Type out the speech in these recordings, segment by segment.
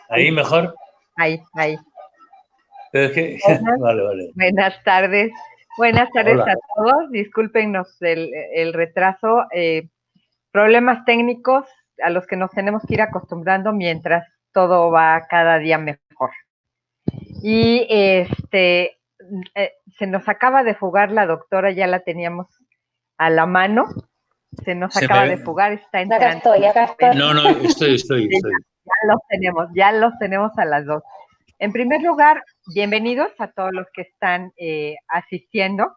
Ahí mejor. Ahí. Pero es que, vale. Buenas tardes. Buenas tardes Hola. a todos. Discúlpenos el retraso. Problemas técnicos a los que nos tenemos que ir acostumbrando mientras todo va cada día mejor. Y se nos acaba de fugar la doctora, ya la teníamos a la mano. Se nos acaba de fugar, está entrando. Acá estoy. No, estoy. Ya los tenemos a las dos. En primer lugar, bienvenidos a todos los que están asistiendo.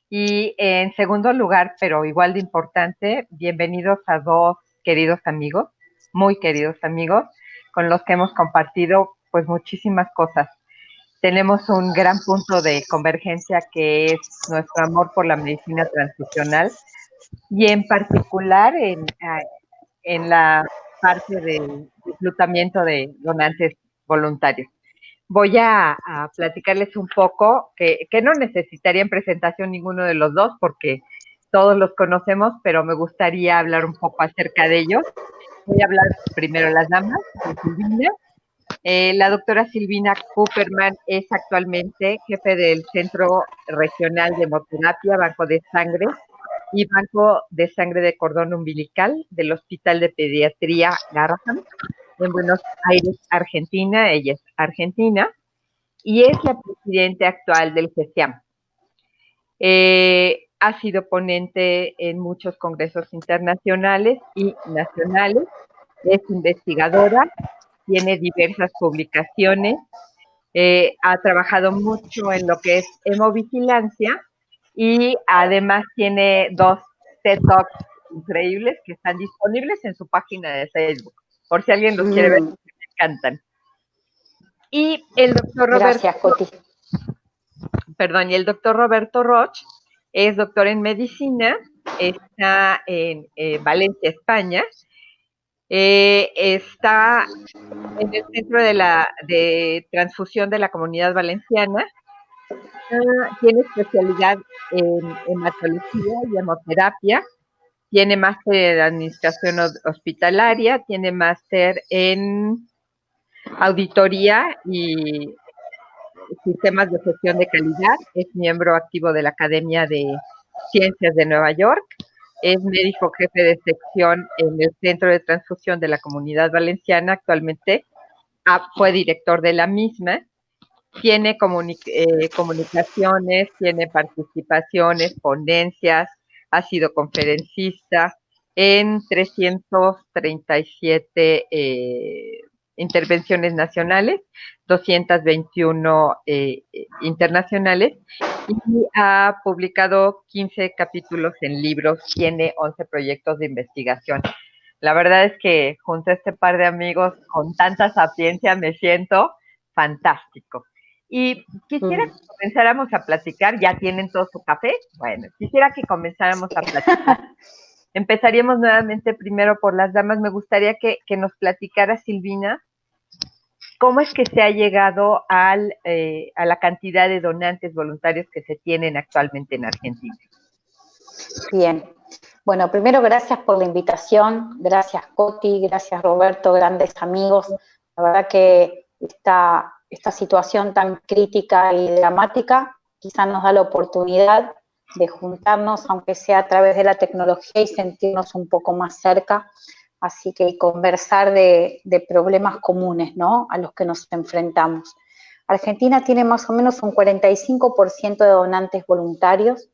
Y en segundo lugar, pero igual de importante, bienvenidos a dos queridos amigos, muy queridos amigos, con los que hemos compartido pues muchísimas cosas. Tenemos un gran punto de convergencia que es nuestro amor por la medicina transfusional y en particular en la parte del reclutamiento de donantes voluntarios. Voy a platicarles un poco, que no necesitarían presentación ninguno de los dos, porque todos los conocemos, pero me gustaría hablar un poco acerca de ellos. Voy a hablar primero de las damas, de Silvina. La doctora Silvina Cooperman es actualmente jefe del Centro Regional de Hemoterapia, Banco de Sangre y Banco de Sangre de Cordón Umbilical del Hospital de Pediatría Garrahan en Buenos Aires, Argentina. Ella es argentina y es la presidenta actual del GESIAM. Ha sido ponente en muchos congresos internacionales y nacionales, es investigadora, tiene diversas publicaciones, ha trabajado mucho en lo que es hemovigilancia y además tiene 2 TED Talks increíbles que están disponibles en su página de Facebook, por si alguien los quiere ver, me encantan. Y el doctor Roberto Roch es doctor en medicina, está en Valencia, España, está en el Centro de Transfusión de la Comunidad Valenciana, tiene especialidad en hematología y hemoterapia, tiene máster en administración hospitalaria, tiene máster en auditoría y sistemas de gestión de calidad, es miembro activo de la Academia de Ciencias de Nueva York, es médico jefe de sección en el Centro de Transfusión de la Comunidad Valenciana, actualmente fue director de la misma, tiene comunicaciones, tiene participaciones, ponencias, ha sido conferencista en 337 intervenciones nacionales, 221 internacionales, y ha publicado 15 capítulos en libros, tiene 11 proyectos de investigación. La verdad es que junto a este par de amigos con tanta sapiencia me siento fantástico. Y quisiera que comenzáramos a platicar, ¿ya tienen todo su café? Bueno, quisiera que comenzáramos a platicar. Empezaríamos nuevamente primero por las damas. Me gustaría que nos platicara, Silvina, cómo es que se ha llegado a la cantidad de donantes voluntarios que se tienen actualmente en Argentina. Bien. Bueno, primero gracias por la invitación, gracias Coti, gracias Roberto, grandes amigos. La verdad que esta situación tan crítica y dramática quizás nos da la oportunidad de juntarnos, aunque sea a través de la tecnología, y sentirnos un poco más cerca, así que conversar de problemas comunes, ¿no?, a los que nos enfrentamos. Argentina tiene más o menos un 45% de donantes voluntarios.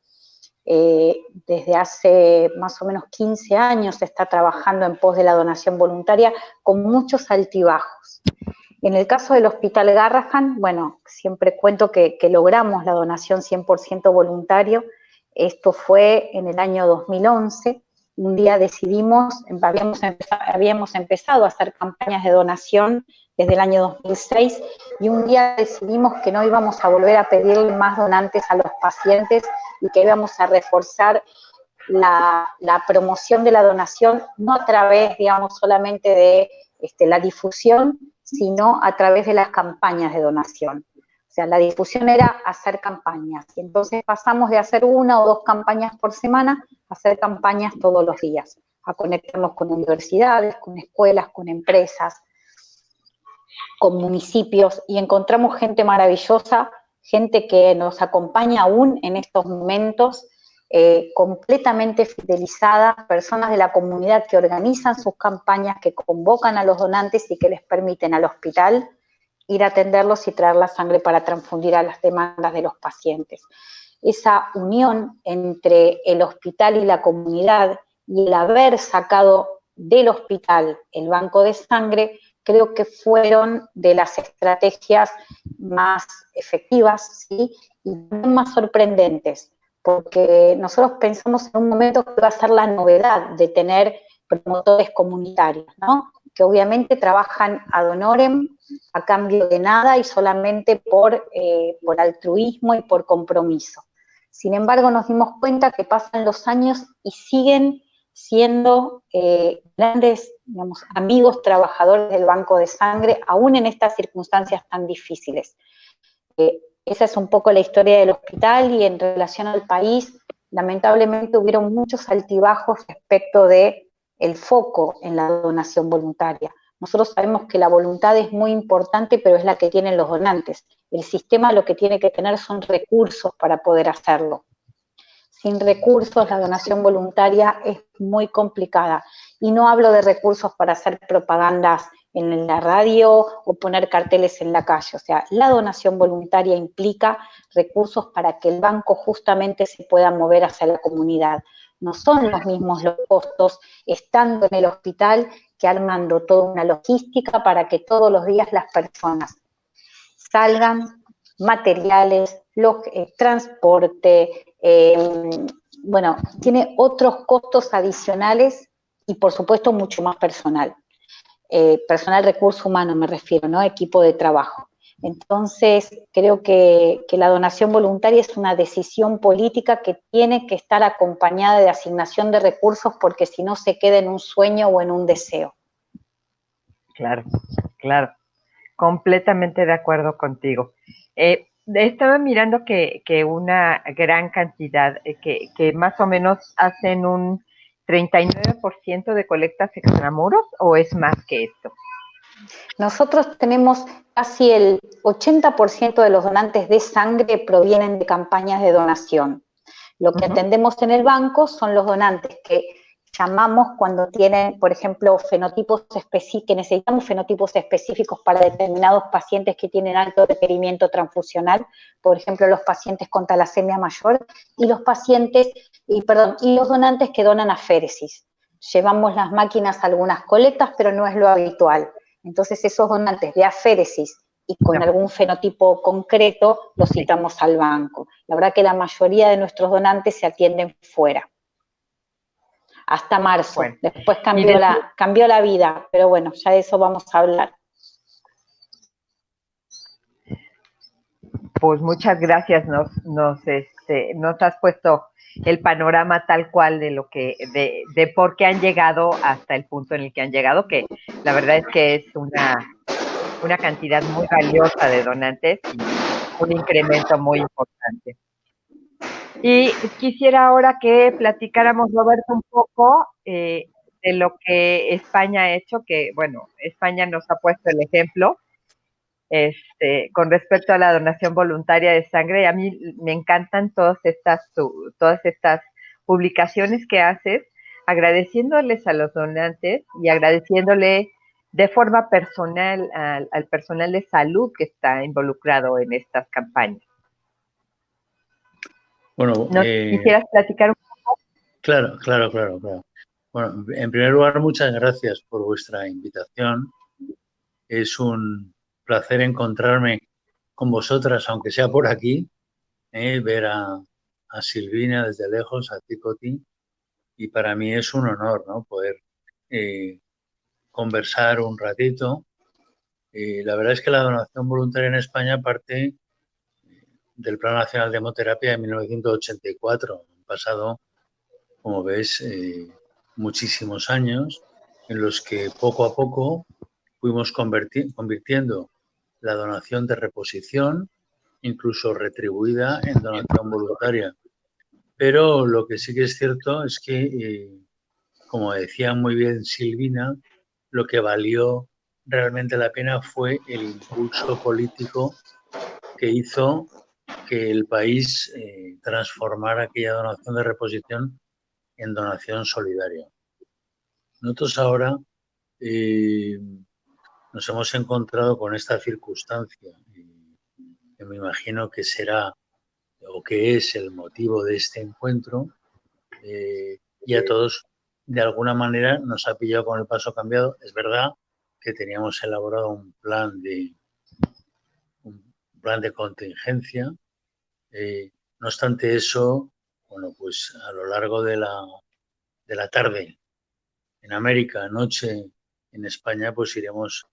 Desde hace más o menos 15 años se está trabajando en pos de la donación voluntaria con muchos altibajos. En el caso del Hospital Garrahan, bueno, siempre cuento que logramos la donación 100% voluntario. Esto fue en el año 2011. Un día decidimos, habíamos empezado a hacer campañas de donación desde el año 2006, y un día decidimos que no íbamos a volver a pedirle más donantes a los pacientes y que íbamos a reforzar la promoción de la donación, no a través, digamos, solamente de la difusión, sino a través de las campañas de donación. O sea, la difusión era hacer campañas, y entonces pasamos de hacer 1 o 2 campañas por semana a hacer campañas todos los días, a conectarnos con universidades, con escuelas, con empresas. con municipios y encontramos gente maravillosa, gente que nos acompaña aún en estos momentos, completamente fidelizada, personas de la comunidad que organizan sus campañas, que convocan a los donantes y que les permiten al hospital ir a atenderlos y traer la sangre para transfundir a las demandas de los pacientes. Esa unión entre el hospital y la comunidad y el haber sacado del hospital el banco de sangre, creo que fueron de las estrategias más efectivas, ¿sí? Y más sorprendentes, porque nosotros pensamos en un momento que va a ser la novedad de tener promotores comunitarios, ¿no? Que obviamente trabajan ad honorem, a cambio de nada y solamente por altruismo y por compromiso. Sin embargo, nos dimos cuenta que pasan los años y siguen siendo grandes, digamos, amigos trabajadores del banco de sangre, aún en estas circunstancias tan difíciles. Esa es un poco la historia del hospital y en relación al país, lamentablemente hubieron muchos altibajos respecto de el foco en la donación voluntaria. Nosotros sabemos que la voluntad es muy importante, pero es la que tienen los donantes. El sistema lo que tiene que tener son recursos para poder hacerlo. Sin recursos, la donación voluntaria es muy complicada. Y no hablo de recursos para hacer propagandas en la radio o poner carteles en la calle. O sea, la donación voluntaria implica recursos para que el banco justamente se pueda mover hacia la comunidad. No son los mismos los costos estando en el hospital que armando toda una logística para que todos los días las personas salgan, materiales, transporte, bueno, tiene otros costos adicionales y por supuesto mucho más personal. Personal recurso humano me refiero, ¿no? Equipo de trabajo. Entonces, creo que la donación voluntaria es una decisión política que tiene que estar acompañada de asignación de recursos porque si no se queda en un sueño o en un deseo. Claro, claro. Completamente de acuerdo contigo. Estaba mirando que una gran cantidad, que más o menos hacen un 39% de colectas extramuros, ¿o es más que esto? Nosotros tenemos casi el 80% de los donantes de sangre provienen de campañas de donación. Lo que atendemos en el banco son los donantes que llamamos cuando tienen, por ejemplo, fenotipos específicos, que necesitamos fenotipos específicos para determinados pacientes que tienen alto requerimiento transfusional, por ejemplo, los pacientes con talasemia mayor y los pacientes, y los donantes que donan aféresis. Llevamos las máquinas a algunas colectas, pero no es lo habitual. Entonces, esos donantes de aféresis y con algún fenotipo concreto los citamos al banco. La verdad que la mayoría de nuestros donantes se atienden fuera. Hasta marzo. Bueno, después cambió la vida, pero bueno, ya de eso vamos a hablar. Pues muchas gracias, nos has puesto el panorama tal cual de lo que, de por qué han llegado hasta el punto en el que han llegado, que la verdad es que es una cantidad muy valiosa de donantes y un incremento muy importante. Y quisiera ahora que platicáramos, Roberto, un poco de lo que España ha hecho, que, bueno, España nos ha puesto el ejemplo con respecto a la donación voluntaria de sangre. A mí me encantan todas estas publicaciones que haces, agradeciéndoles a los donantes y agradeciéndole de forma personal al personal de salud que está involucrado en estas campañas. Bueno, ¿quisieras platicar un poco? Claro. Bueno, en primer lugar, muchas gracias por vuestra invitación. Es un placer encontrarme con vosotras, aunque sea por aquí, ver a Silvina desde lejos, a ti, Coti, y para mí es un honor, ¿no? Poder conversar un ratito. La verdad es que la donación voluntaria en España parte del Plan Nacional de Hemoterapia de 1984. Han pasado, como ves, muchísimos años en los que poco a poco fuimos convirtiendo la donación de reposición, incluso retribuida, en donación voluntaria. Pero lo que sí que es cierto es que, como decía muy bien Silvina, lo que valió realmente la pena fue el impulso político que hizo que el país transformara aquella donación de reposición en donación solidaria. Nosotros ahora nos hemos encontrado con esta circunstancia que me imagino que será o que es el motivo de este encuentro, y a todos de alguna manera nos ha pillado con el paso cambiado. Es verdad que teníamos elaborado un plan de contingencia. No obstante eso, bueno, pues a lo largo de la tarde en América, noche en España, pues iremos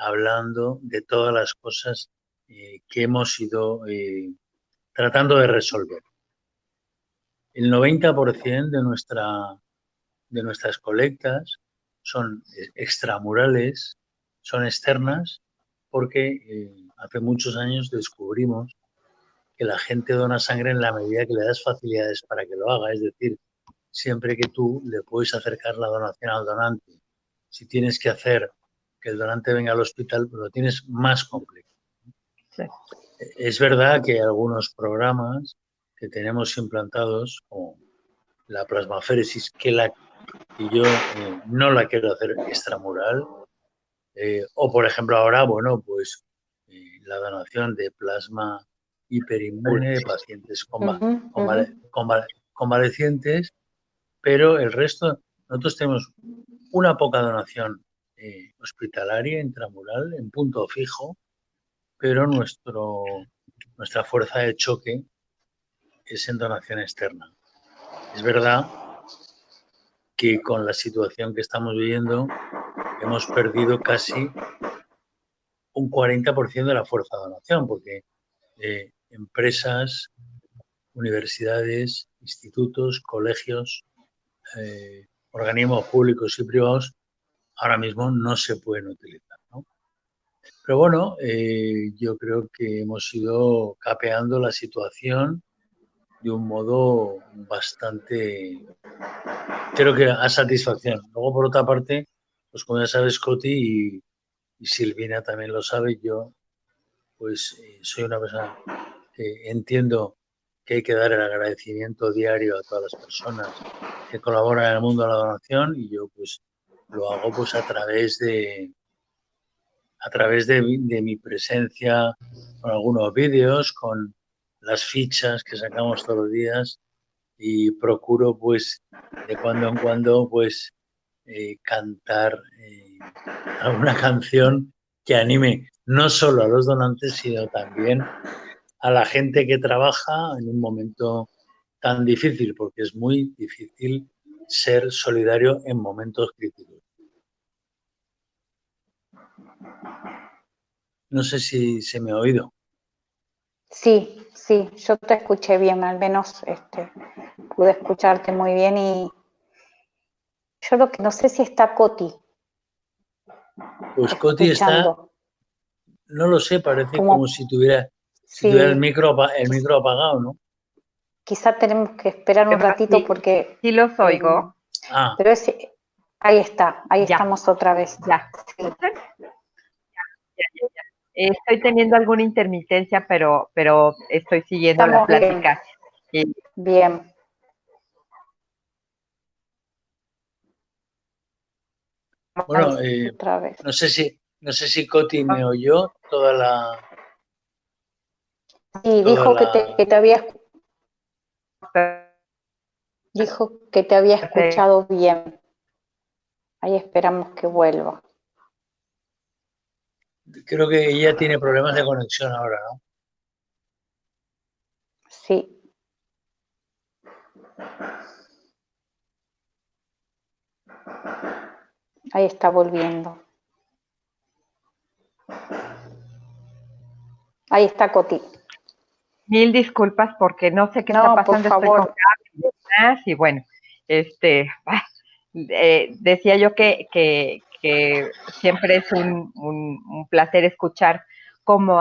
hablando de todas las cosas que hemos ido tratando de resolver. El 90% de nuestras colectas son extramurales, son externas, porque hace muchos años descubrimos que la gente dona sangre en la medida que le das facilidades para que lo haga. Es decir, siempre que tú le puedes acercar la donación al donante. Si tienes que hacer que el donante venga al hospital, pues lo tienes más complejo. Sí. Es verdad que hay algunos programas que tenemos implantados, como la plasmaféresis, que yo no la quiero hacer extramural, o por ejemplo ahora, bueno, pues la donación de plasma hiperinmune de pacientes convalecientes, pero el resto, nosotros tenemos una poca donación hospitalaria, intramural, en punto fijo, pero nuestra fuerza de choque es en donación externa. Es verdad que con la situación que estamos viviendo hemos perdido casi un 40% de la fuerza de donación, porque empresas, universidades, institutos, colegios, organismos públicos y privados ahora mismo no se pueden utilizar, ¿no? Pero bueno, yo creo que hemos ido capeando la situación de un modo bastante, creo que a satisfacción. Luego, por otra parte, pues como ya sabes, Coti, y Silvina también lo sabe, yo pues soy una persona que entiendo que hay que dar el agradecimiento diario a todas las personas que colaboran en el mundo de la donación, y yo pues lo hago pues a través de mi presencia con algunos vídeos, con las fichas que sacamos todos los días, y procuro pues de cuando en cuando pues cantar alguna canción que anime no solo a los donantes, sino también a la gente que trabaja en un momento tan difícil, porque es muy difícil ser solidario en momentos críticos. No sé si se me ha oído. Sí, yo te escuché bien, al menos pude escucharte muy bien, y yo lo que no sé si está Coti. Pues Coti está, no lo sé, parece como si tuviera el micro apagado, ¿no? Quizá tenemos que esperar un ratito porque... Sí los oigo. Pero ahí está, ahí ya estamos otra vez. Ya. Sí. Estoy teniendo alguna intermitencia, pero estoy siguiendo la plática. Bien. Bueno, no sé si Coti me oyó toda la... Sí, dijo que te había... Dijo que te había escuchado bien. Ahí esperamos que vuelva. Creo que ella tiene problemas de conexión ahora, ¿no? Sí. Ahí está volviendo. Ahí está Coti. Mil disculpas porque no sé qué está pasando. Por favor. Estoy con cables y bueno, decía yo que siempre es un placer escuchar cómo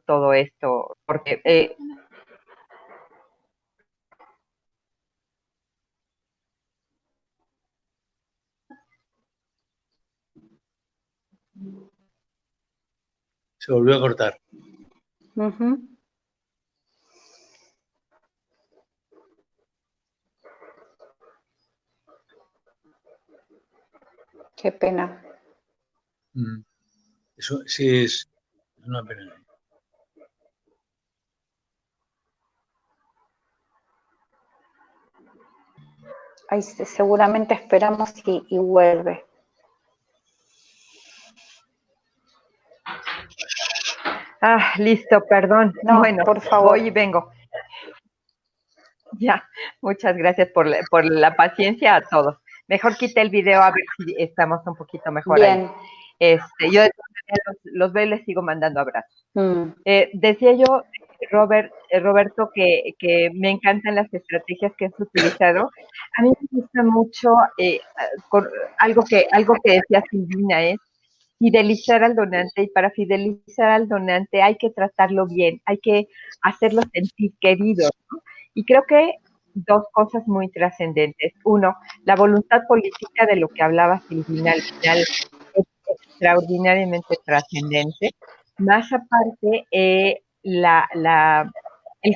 todo esto, porque Se volvió a cortar. Ujú. Qué pena. Eso sí es una pena. Ahí seguramente esperamos y vuelve. Ah, listo, perdón. No, bueno, por favor. voy y vengo. Ya, muchas gracias por la paciencia a todos. Mejor quita el video a ver si estamos un poquito mejor Bien. ahí. Yo de todas maneras los veo y les sigo mandando abrazos. Mm. Decía yo, Roberto, que me encantan las estrategias que has utilizado. A mí me gusta mucho algo que decía Silvina, es fidelizar al donante, y para fidelizar al donante hay que tratarlo bien, hay que hacerlo sentir querido, ¿no? Y creo que dos cosas muy trascendentes. Uno, la voluntad política de lo que hablaba Silvina al final es extraordinariamente trascendente. Más aparte, el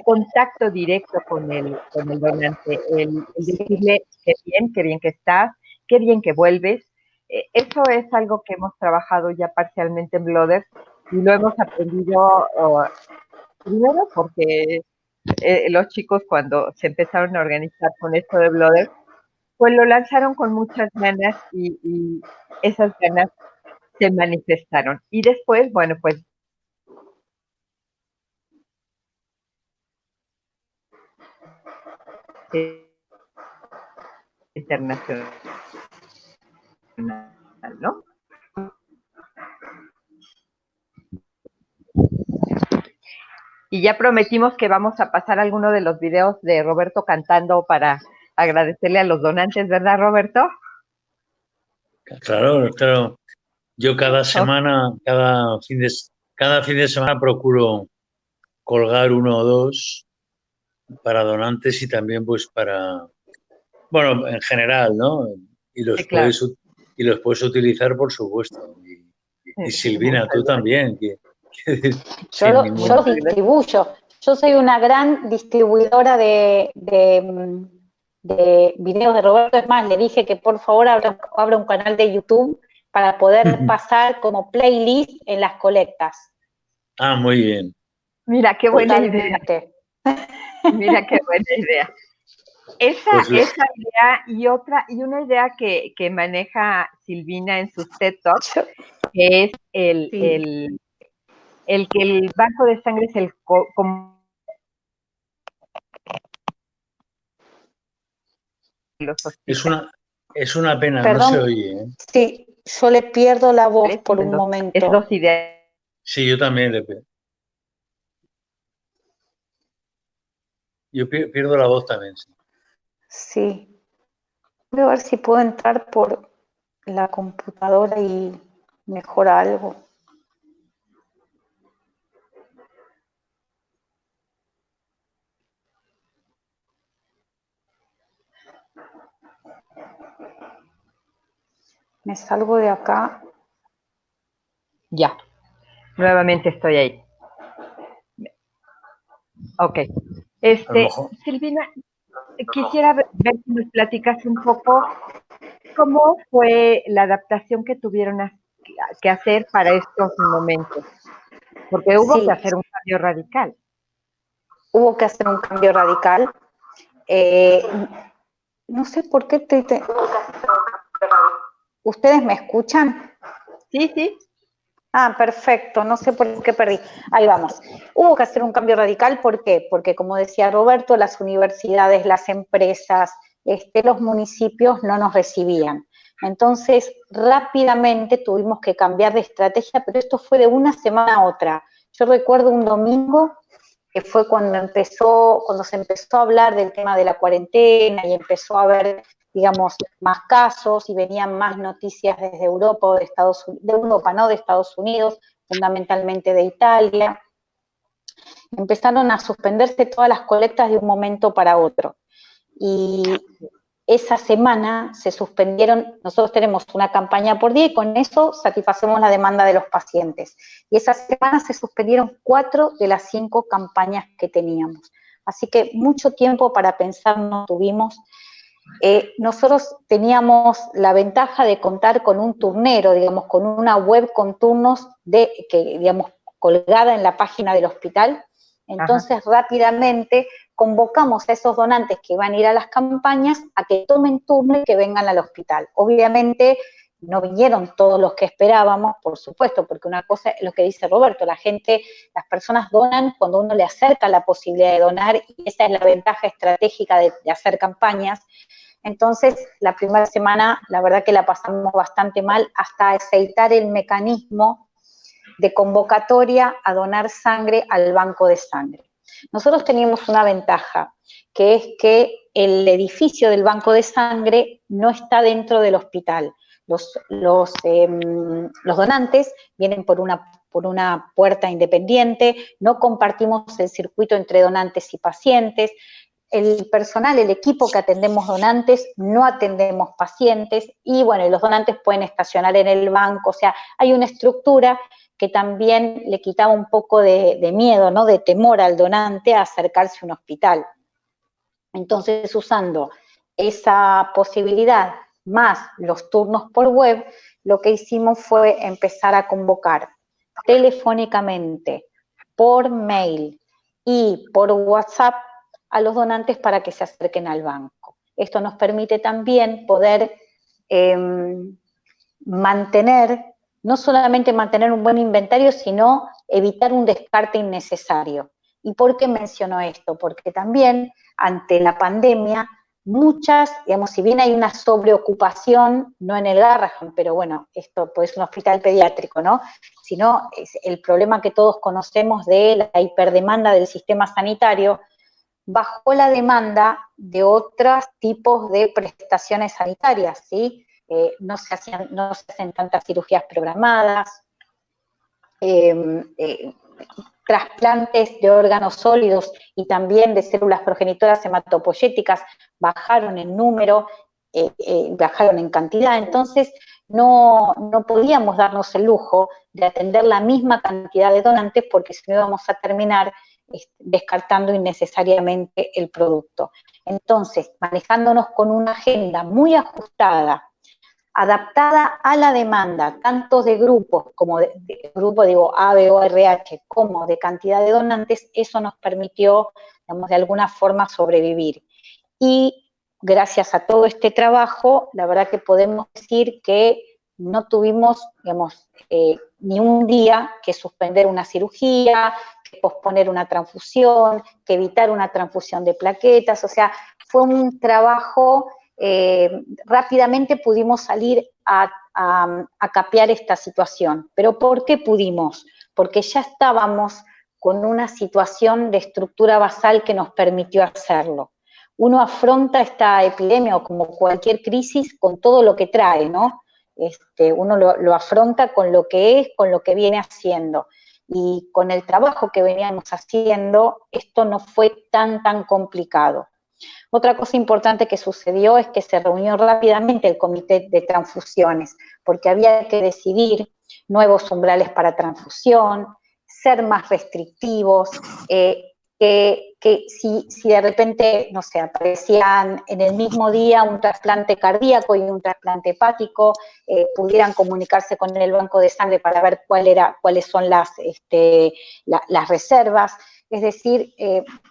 contacto directo con el donante, el decirle qué bien que estás, qué bien que vuelves. Eso es algo que hemos trabajado ya parcialmente en Blooders y lo hemos aprendido primero porque los chicos cuando se empezaron a organizar con esto de Blooders, pues lo lanzaron con muchas ganas y esas ganas se manifestaron. Y después, bueno, pues internacional, ¿no? Y ya prometimos que vamos a pasar alguno de los videos de Roberto cantando para agradecerle a los donantes, ¿verdad, Roberto? Claro, claro. Yo cada semana, cada fin de semana procuro colgar uno o dos para donantes y también pues para, bueno, en general, ¿no? Y los Sí, claro. puedes utilizar, por supuesto. Y Silvina, tú también. Yo los distribuyo. Yo soy una gran distribuidora de videos de Roberto. Es más, le dije que por favor abra un canal de YouTube para poder pasar como playlist en las colectas. Ah, muy bien. Mira, qué buena Totalmente. idea. Mira, qué buena idea. Esa idea y una idea que maneja Silvina en sus TED Talks, que es el que el banco de sangre es es una pena. Perdón, no se oye. Sí, yo le pierdo la voz por un momento. Es dos ideas. Sí, yo también le pierdo. Yo pierdo la voz también. Sí. Voy a ver si puedo entrar por la computadora y mejora algo. Me salgo de acá. Ya. Nuevamente estoy ahí. Ok. Silvina, quisiera ver si nos platicas un poco cómo fue la adaptación que tuvieron que hacer para estos momentos. Porque hubo que hacer un cambio radical. Hubo que hacer un cambio radical. No sé por qué ¿Ustedes me escuchan? Sí, sí. Ah, perfecto, no sé por qué perdí. Ahí vamos. Hubo que hacer un cambio radical, ¿por qué? Porque, como decía Roberto, las universidades, las empresas, los municipios no nos recibían. Entonces, rápidamente tuvimos que cambiar de estrategia, pero esto fue de una semana a otra. Yo recuerdo un domingo que fue cuando se empezó a hablar del tema de la cuarentena y empezó a haber, digamos, más casos y venían más noticias desde Europa o de Europa, no de Estados Unidos, fundamentalmente de Italia. Empezaron a suspenderse todas las colectas de un momento para otro. Y esa semana se suspendieron, nosotros tenemos una campaña por día y con eso satisfacemos la demanda de los pacientes. Y esa semana se suspendieron 4 de las 5 campañas que teníamos. Así que mucho tiempo para pensar no tuvimos. Nosotros teníamos la ventaja de contar con un turnero, digamos, con una web con turnos digamos, colgada en la página del hospital. Entonces, rápidamente convocamos a esos donantes que van a ir a las campañas a que tomen turno y que vengan al hospital. Obviamente, no vinieron todos los que esperábamos, por supuesto, porque una cosa es lo que dice Roberto, las personas donan cuando uno le acerca la posibilidad de donar, y esa es la ventaja estratégica de hacer campañas. Entonces, la primera semana, la verdad que la pasamos bastante mal hasta aceitar el mecanismo de convocatoria a donar sangre al banco de sangre. Nosotros teníamos una ventaja, que es que el edificio del banco de sangre no está dentro del hospital. Los donantes vienen por una puerta independiente, no compartimos el circuito entre donantes y pacientes. El personal, el equipo que atendemos donantes, no atendemos pacientes, y bueno, los donantes pueden estacionar en el banco, o sea, hay una estructura que también le quitaba un poco de miedo, ¿no?, de temor al donante a acercarse a un hospital. Entonces, usando esa posibilidad más los turnos por web, lo que hicimos fue empezar a convocar telefónicamente, por mail y por WhatsApp a los donantes para que se acerquen al banco. Esto nos permite también poder no solamente mantener un buen inventario, sino evitar un descarte innecesario. ¿Y por qué menciono esto? Porque también, ante la pandemia, digamos, si bien hay una sobreocupación, no en el Garrahan, pero bueno, esto pues es un hospital pediátrico, ¿no?, sino es el problema que todos conocemos de la hiperdemanda del sistema sanitario, bajó la demanda de otros tipos de prestaciones sanitarias, ¿sí? No se hacen tantas cirugías programadas, trasplantes de órganos sólidos y también de células progenitoras hematopoyéticas bajaron en número, bajaron en cantidad. Entonces no podíamos darnos el lujo de atender la misma cantidad de donantes, porque si no íbamos a terminar descartando innecesariamente el producto. Entonces, manejándonos con una agenda muy ajustada, adaptada a la demanda, tanto de grupos, como de grupo, digo, A, B o RH, como de cantidad de donantes, eso nos permitió, digamos, de alguna forma sobrevivir. Y gracias a todo este trabajo, la verdad que podemos decir que no tuvimos, digamos, ni un día que suspender una cirugía, que posponer una transfusión, que evitar una transfusión de plaquetas, o sea, fue un trabajo. Rápidamente pudimos salir a capear esta situación. ¿Pero por qué pudimos? Porque ya estábamos con una situación de estructura basal que nos permitió hacerlo. Uno afronta esta epidemia, o como cualquier crisis, con todo lo que trae, ¿no? Uno lo afronta con lo que es, con lo que viene haciendo. Y con el trabajo que veníamos haciendo, esto no fue tan complicado. Otra cosa importante que sucedió es que se reunió rápidamente el comité de transfusiones, porque había que decidir nuevos umbrales para transfusión, ser más restrictivos, que si de repente, no sé, aparecían en el mismo día un trasplante cardíaco y un trasplante hepático, pudieran comunicarse con el banco de sangre para ver cuáles son las reservas. Es decir,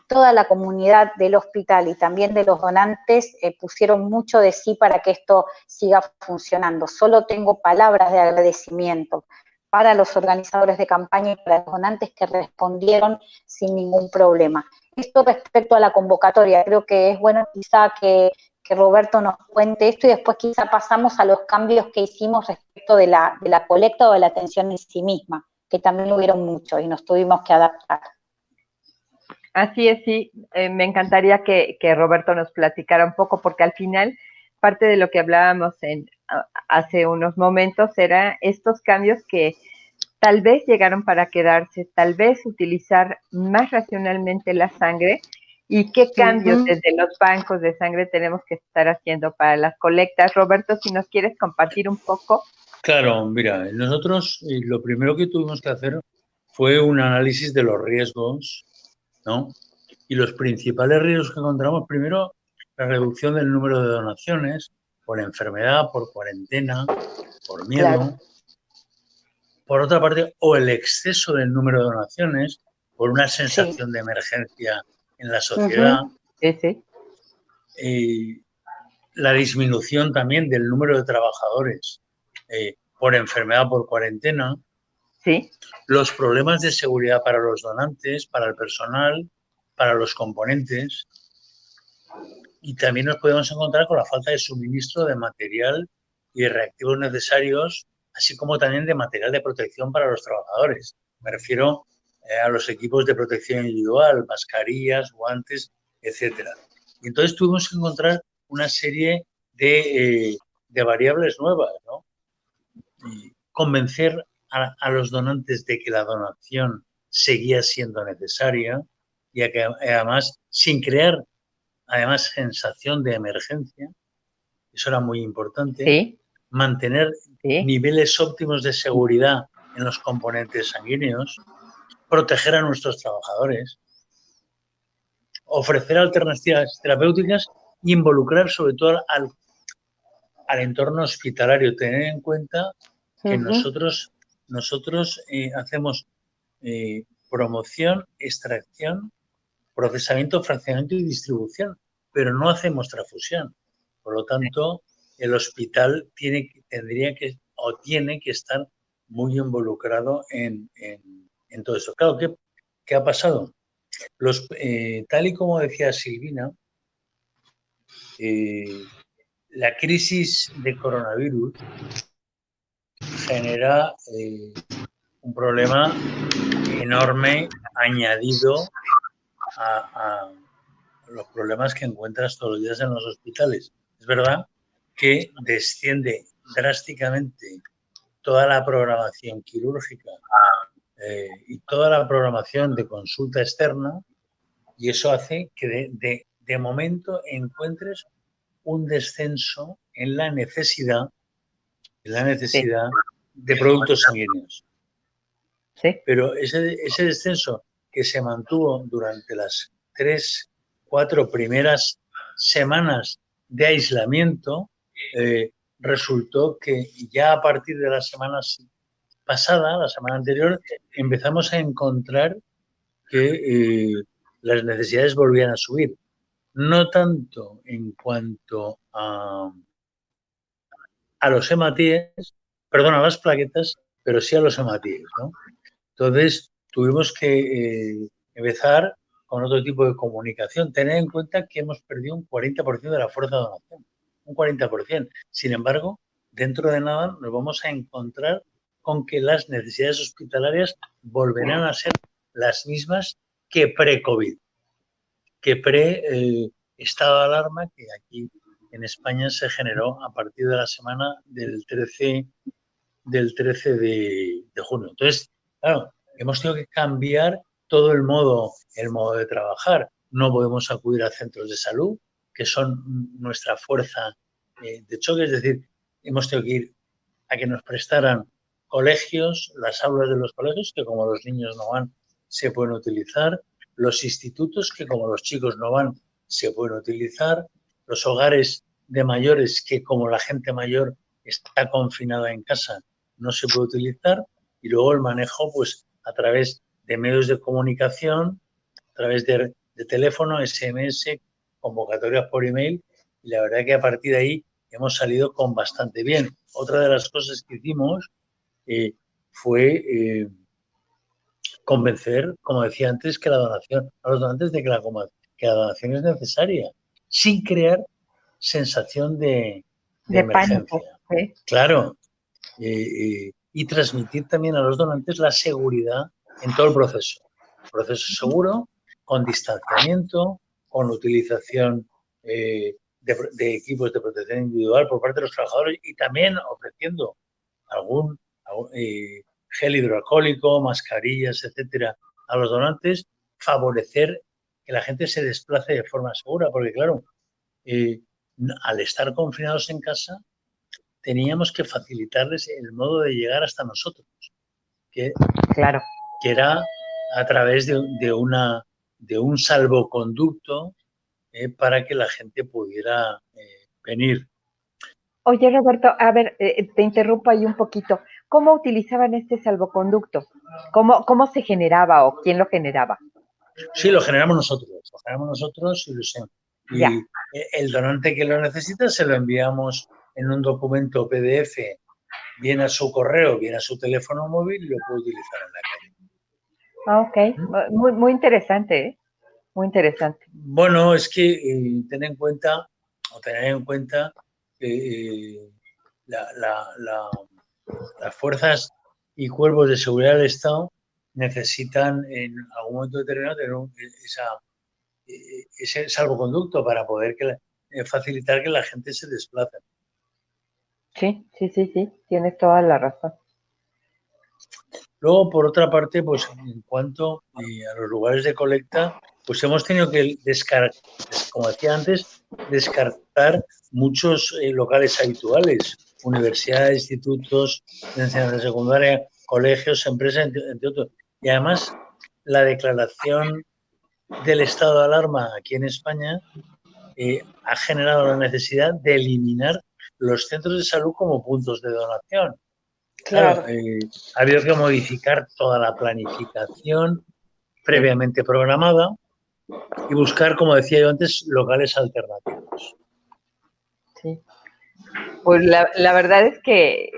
toda la comunidad del hospital y también de los donantes pusieron mucho de sí para que esto siga funcionando. Solo tengo palabras de agradecimiento para los organizadores de campaña y para los donantes que respondieron sin ningún problema. Esto respecto a la convocatoria, creo que es bueno quizá que Roberto nos cuente esto, y después quizá pasamos a los cambios que hicimos respecto de la colecta o de la atención en sí misma, que también hubieron muchos y nos tuvimos que adaptar. Así es, sí. Me encantaría que Roberto nos platicara un poco, porque al final parte de lo que hablábamos hace unos momentos era estos cambios que tal vez llegaron para quedarse, tal vez utilizar más racionalmente la sangre y qué cambios desde los bancos de sangre tenemos que estar haciendo para las colectas. Roberto, si nos quieres compartir un poco. Claro, mira, nosotros lo primero que tuvimos que hacer fue un análisis de los riesgos, ¿no? Y los principales riesgos que encontramos, primero, la reducción del número de donaciones por enfermedad, por cuarentena, por miedo. Claro. Por otra parte, o el exceso del número de donaciones por una sensación de emergencia en la sociedad. La disminución también del número de trabajadores por enfermedad, por cuarentena. Sí. Los problemas de seguridad para los donantes, para el personal, para los componentes. Y también nos podemos encontrar con la falta de suministro de material y reactivos necesarios, así como también de material de protección para los trabajadores. Me refiero a los equipos de protección individual, mascarillas, guantes, etc. Y entonces tuvimos que encontrar una serie de variables nuevas, ¿no? Y convencer a los donantes de que la donación seguía siendo necesaria y a que además, sin crear además sensación de emergencia, eso era muy importante, sí. mantener niveles óptimos de seguridad en los componentes sanguíneos, proteger a nuestros trabajadores, ofrecer alternativas terapéuticas e involucrar sobre todo al entorno hospitalario. Tener en cuenta que nosotros hacemos promoción, extracción, procesamiento, fraccionamiento y distribución, pero no hacemos transfusión. Por lo tanto, el hospital tiene que estar muy involucrado en todo eso. Claro, ¿qué ha pasado? Tal y como decía Silvina, la crisis de coronavirus genera un problema enorme añadido a los problemas que encuentras todos los días en los hospitales. Es verdad que desciende drásticamente toda la programación quirúrgica y toda la programación de consulta externa, y eso hace que de momento encuentres un descenso en la necesidad de productos sanguíneos. Sí. Pero ese descenso que se mantuvo durante las 3-4 primeras semanas de aislamiento, resultó que ya a partir de la semana pasada, la semana anterior, empezamos a encontrar que las necesidades volvían a subir. No tanto en cuanto a los hematíes, perdón, a las plaquetas, pero sí a los hematíes, ¿no? Entonces, tuvimos que empezar con otro tipo de comunicación. Tener en cuenta que hemos perdido un 40% de la fuerza de donación. Un 40%. Sin embargo, dentro de nada nos vamos a encontrar con que las necesidades hospitalarias volverán a ser las mismas que pre-COVID, que pre-estado de alarma que aquí en España se generó a partir de la semana del 13 de junio. Entonces, claro, hemos tenido que cambiar todo el modo de trabajar. No podemos acudir a centros de salud, que son nuestra fuerza de choque, es decir, hemos tenido que ir a que nos prestaran colegios, las aulas de los colegios, que como los niños no van, se pueden utilizar, los institutos, que como los chicos no van, se pueden utilizar, los hogares de mayores, que como la gente mayor está confinada en casa, no se puede utilizar, y luego el manejo pues a través de medios de comunicación, a través de teléfono, SMS, convocatorias por email, y la verdad que a partir de ahí hemos salido con bastante bien. Otra de las cosas que hicimos fue convencer, como decía antes, que la donación, a los donantes de que la donación es necesaria, sin crear sensación de emergencia. Pánico, ¿sí? Claro. Y transmitir también a los donantes la seguridad en todo el proceso. Proceso seguro, con distanciamiento, con utilización de equipos de protección individual por parte de los trabajadores y también ofreciendo algún gel hidroalcohólico, mascarillas, etcétera, a los donantes, favorecer que la gente se desplace de forma segura, porque claro, al estar confinados en casa, teníamos que facilitarles el modo de llegar hasta nosotros, que era a través de un salvoconducto para que la gente pudiera venir. Oye, Roberto, a ver, te interrumpo ahí un poquito. ¿Cómo utilizaban este salvoconducto? ¿Cómo se generaba o quién lo generaba? Sí, lo generamos nosotros y el donante que lo necesita se lo enviamos en un documento PDF, bien a su correo, bien a su teléfono móvil y lo puede utilizar en la calle. Ok, muy interesante, ¿eh? Muy interesante. Bueno, es que tener en cuenta que las fuerzas y cuerpos de seguridad del Estado necesitan en algún momento determinado tener ese salvoconducto para poder facilitar que la gente se desplace. Sí, tienes toda la razón. Luego, por otra parte, pues en cuanto a los lugares de colecta, pues hemos tenido que como decía antes, descartar muchos locales habituales, universidades, institutos de enseñanza secundaria, colegios, empresas, entre otros. Y además, la declaración del estado de alarma aquí en España ha generado la necesidad de eliminar los centros de salud como puntos de donación. Claro, ha habido que modificar toda la planificación previamente programada y buscar, como decía yo antes, locales alternativos. Sí. Pues la verdad es que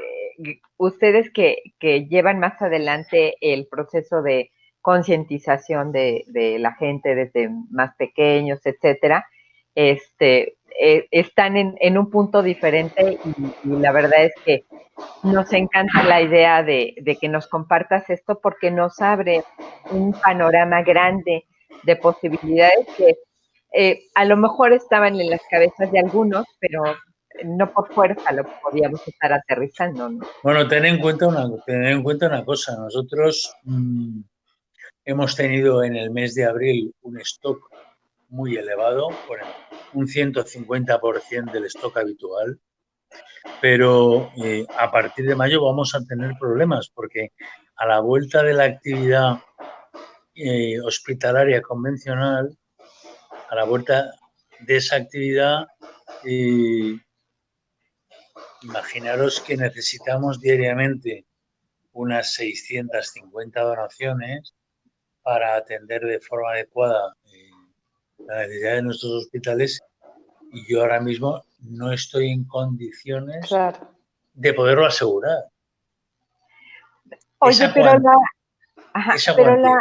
ustedes que llevan más adelante el proceso de concientización de la gente desde más pequeños, etcétera, están en un punto diferente y la verdad es que nos encanta la idea de que nos compartas esto porque nos abre un panorama grande de posibilidades que a lo mejor estaban en las cabezas de algunos, pero no por fuerza lo podíamos estar aterrizando, ¿no? Bueno, tener en cuenta una cosa. Nosotros hemos tenido en el mes de abril un stock muy elevado, por un 150% del stock habitual, pero a partir de mayo vamos a tener problemas porque a la vuelta de la actividad hospitalaria convencional, a la vuelta de esa actividad, imaginaros que necesitamos diariamente unas 650 donaciones para atender de forma adecuada la necesidad de nuestros hospitales y yo ahora mismo no estoy en condiciones de poderlo asegurar. Oye,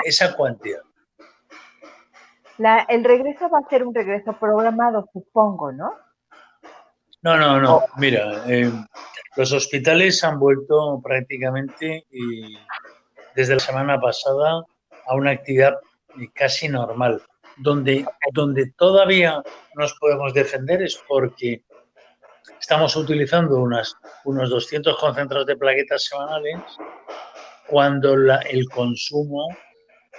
esa cuantía. El regreso va a ser un regreso programado, supongo, ¿no? No. Mira, los hospitales han vuelto prácticamente desde la semana pasada a una actividad casi normal. Donde todavía nos podemos defender es porque estamos utilizando unos 200 concentrados de plaquetas semanales cuando el consumo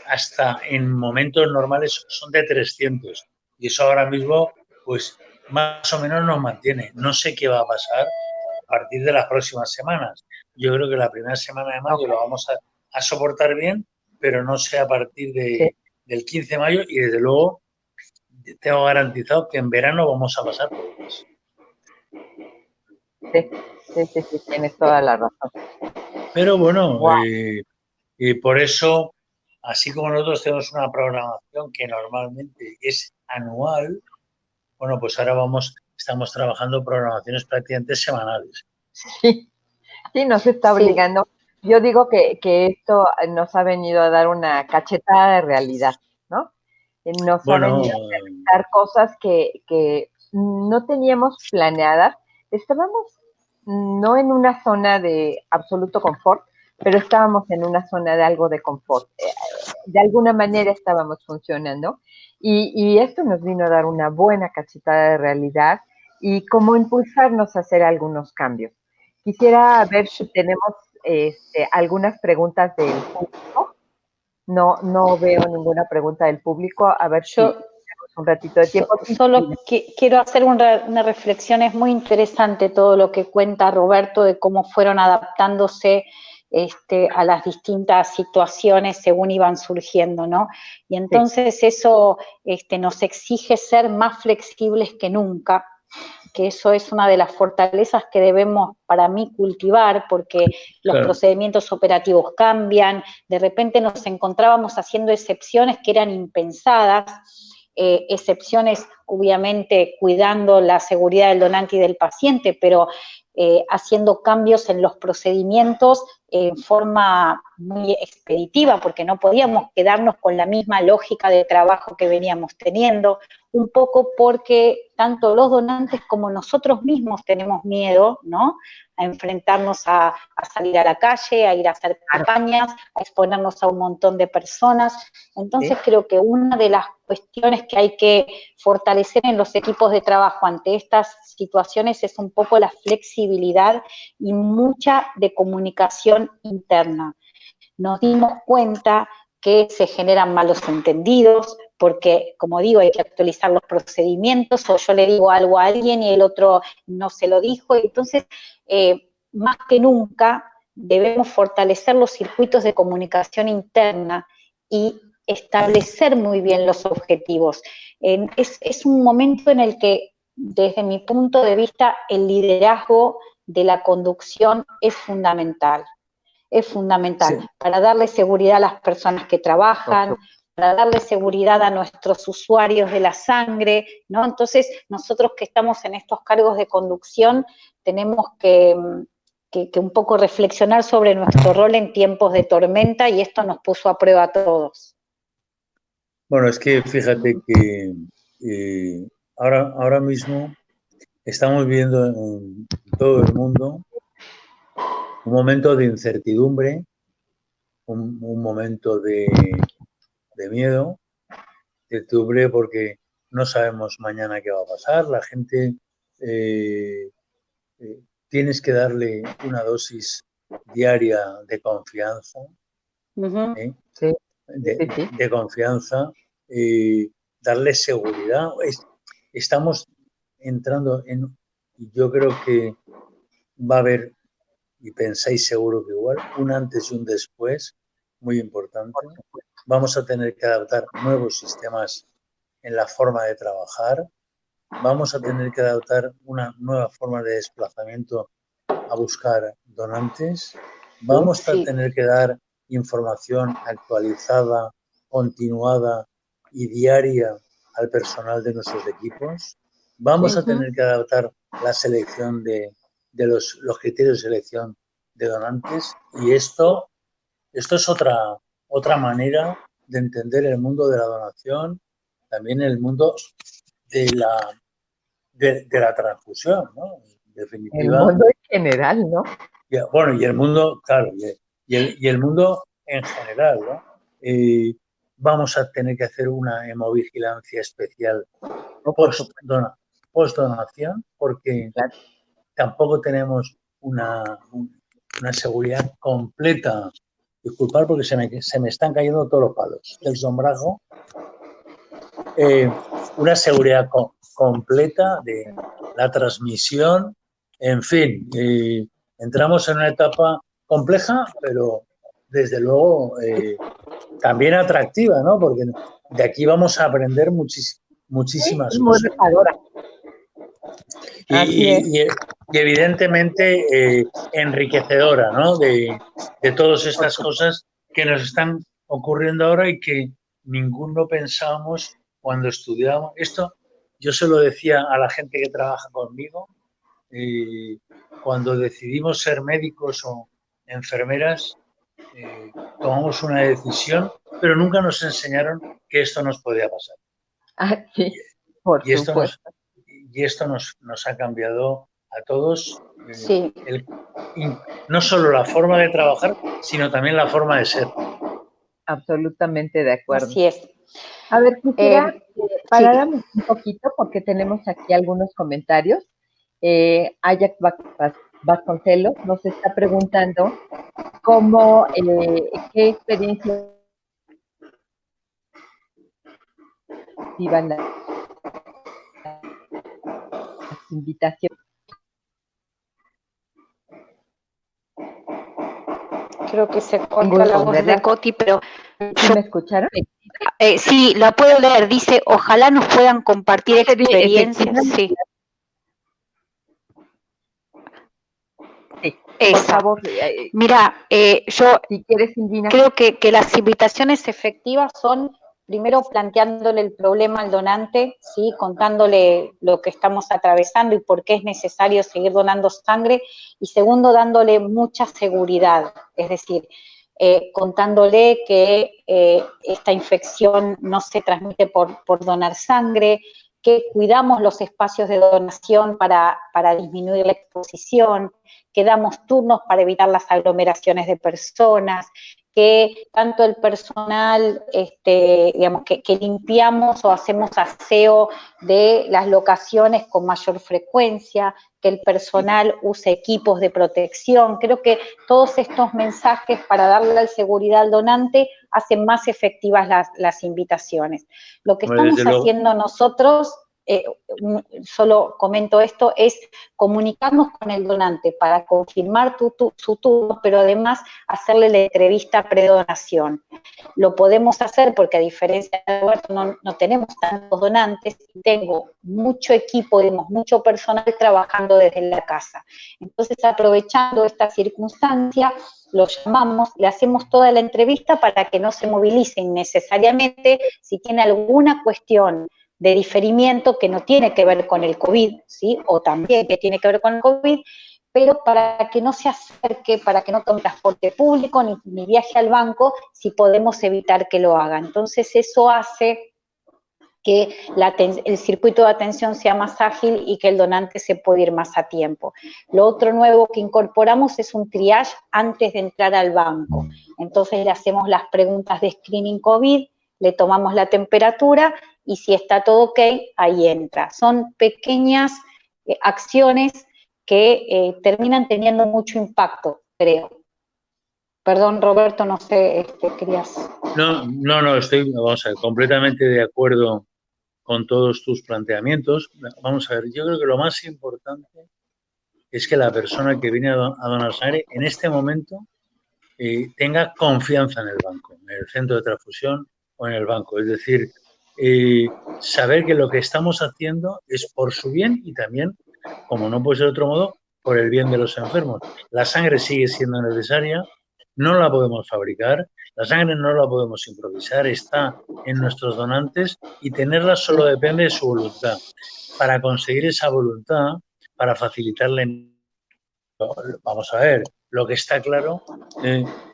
hasta en momentos normales son de 300 y eso ahora mismo pues más o menos nos mantiene. No sé qué va a pasar a partir de las próximas semanas. Yo creo que la primera semana de mayo lo vamos a soportar bien, pero no sé a partir del 15 de mayo y desde luego tengo garantizado que en verano vamos a pasar problemas. Sí, tienes toda la razón. Pero bueno, y por eso, así como nosotros tenemos una programación que normalmente es anual, bueno, pues ahora estamos trabajando programaciones prácticamente semanales. Sí, nos está obligando. Yo digo que esto nos ha venido a dar una cachetada de realidad, ¿no? Nos ha venido a dar cosas que no teníamos planeadas. Estábamos no en una zona de absoluto confort, pero estábamos en una zona de algo de confort. De alguna manera estábamos funcionando y esto nos vino a dar una buena cachetada de realidad y como impulsarnos a hacer algunos cambios. Quisiera ver si tenemos algunas preguntas del público. No veo ninguna pregunta del público. A ver si tenemos un ratito de tiempo. Solo quiero hacer una reflexión. Es muy interesante todo lo que cuenta Roberto de cómo fueron adaptándose a las distintas situaciones según iban surgiendo, ¿no? Y entonces eso nos exige ser más flexibles que nunca, que eso es una de las fortalezas que debemos, para mí, cultivar, porque los procedimientos operativos cambian, de repente nos encontrábamos haciendo excepciones que eran impensadas, excepciones obviamente cuidando la seguridad del donante y del paciente, pero haciendo cambios en los procedimientos en forma muy expeditiva, porque no podíamos quedarnos con la misma lógica de trabajo que veníamos teniendo, un poco porque tanto los donantes como nosotros mismos tenemos miedo, ¿no?, a enfrentarnos a salir a la calle, a ir a hacer campañas, a exponernos a un montón de personas. Entonces creo que una de las cuestiones que hay que fortalecer en los equipos de trabajo ante estas situaciones es un poco la flexibilidad y mucha de comunicación interna. Nos dimos cuenta que se generan malos entendidos, porque, como digo, hay que actualizar los procedimientos, o yo le digo algo a alguien y el otro no se lo dijo, y entonces, más que nunca, debemos fortalecer los circuitos de comunicación interna y establecer muy bien los objetivos. Es un momento en el que, desde mi punto de vista, el liderazgo de la conducción es fundamental. Es fundamental para darle seguridad a las personas que trabajan, para darle seguridad a nuestros usuarios de la sangre, ¿no? Entonces, nosotros que estamos en estos cargos de conducción tenemos que un poco reflexionar sobre nuestro rol en tiempos de tormenta, y esto nos puso a prueba a todos. Bueno, es que fíjate que ahora mismo estamos viendo en todo el mundo un momento de incertidumbre, un momento de miedo, de incertidumbre, porque no sabemos mañana qué va a pasar. La gente tienes que darle una dosis diaria de confianza, de confianza, darle seguridad. Estamos entrando en, yo creo que va a haber, y pensáis seguro que igual, un antes y un después muy importante. Vamos a tener que adaptar nuevos sistemas en la forma de trabajar. Vamos a tener que adaptar una nueva forma de desplazamiento a buscar donantes. Vamos a tener que dar información actualizada, continuada y diaria al personal de nuestros equipos. Vamos a tener que adaptar la selección de los criterios de selección de donantes, y esto es otra manera de entender el mundo de la donación, también el mundo de la transfusión, ¿no? En definitiva, el mundo en general, ¿no? Bueno, y el mundo, claro, y el mundo en general, ¿no? Vamos a tener que hacer una hemovigilancia especial post-donación, porque tampoco tenemos una seguridad completa. Disculpad porque se me están cayendo todos los palos del sombrajo. Una seguridad completa de la transmisión, en fin, entramos en una etapa compleja, pero desde luego también atractiva, ¿no? Porque de aquí vamos a aprender muchísimas cosas. Y evidentemente enriquecedora, ¿no? De todas estas cosas que nos están ocurriendo ahora y que ninguno pensábamos cuando estudiábamos. Esto yo se lo decía a la gente que trabaja conmigo, cuando decidimos ser médicos o enfermeras, tomamos una decisión, pero nunca nos enseñaron que esto nos podía pasar. Y esto nos ha cambiado a todos, no solo la forma de trabajar, sino también la forma de ser. Absolutamente de acuerdo. Así es. A ver, quisiera paráramos un poquito porque tenemos aquí algunos comentarios. Ajax Vasconcelos nos está preguntando qué experiencia reciban las invitaciones. Creo que se corta la voz de Coti, pero ¿Sí me escucharon? sí, la puedo leer. Dice, ojalá nos puedan compartir experiencias. Sí. Por favor. Mira, yo si quieres, Indina, creo que las invitaciones efectivas son, primero, planteándole el problema al donante, ¿sí? Contándole lo que estamos atravesando y por qué es necesario seguir donando sangre, y segundo, dándole mucha seguridad, es decir, contándole que esta infección no se transmite por donar sangre, que cuidamos los espacios de donación para disminuir la exposición, que damos turnos para evitar las aglomeraciones de personas, que tanto el personal, digamos, que limpiamos o hacemos aseo de las locaciones con mayor frecuencia, que el personal use equipos de protección. Creo que todos estos mensajes para darle seguridad al donante hacen más efectivas las invitaciones. Lo que estamos haciendo nosotros, solo comento esto, es comunicarnos con el donante para confirmar su turno, pero además hacerle la entrevista predonación. Lo podemos hacer porque, a diferencia de Roberto, no tenemos tantos donantes y tengo mucho equipo, digamos, mucho personal trabajando desde la casa. Entonces, aprovechando esta circunstancia, lo llamamos, le hacemos toda la entrevista para que no se movilice innecesariamente. Si tiene alguna cuestión de diferimiento que no tiene que ver con el COVID, ¿sí? O también que tiene que ver con el COVID, pero para que no se acerque, para que no tome transporte público ni viaje al banco, si podemos evitar que lo haga. Entonces eso hace que el circuito de atención sea más ágil y que el donante se pueda ir más a tiempo. Lo otro nuevo que incorporamos es un triage antes de entrar al banco. Entonces le hacemos las preguntas de screening COVID, le tomamos la temperatura y si está todo ok, ahí entra. Son pequeñas acciones que terminan teniendo mucho impacto, creo. Perdón, Roberto, no sé, querías... No, estoy, vamos a ver, completamente de acuerdo con todos tus planteamientos. Vamos a ver, yo creo que lo más importante es que la persona que viene a donar sangre en este momento tenga confianza en el banco, en el centro de transfusión o en el banco. Es decir, saber que lo que estamos haciendo es por su bien y también, como no puede ser de otro modo, por el bien de los enfermos. La sangre sigue siendo necesaria, no la podemos fabricar, la sangre no la podemos improvisar, está en nuestros donantes y tenerla solo depende de su voluntad. Para conseguir esa voluntad, para facilitarle, vamos a ver, lo que está claro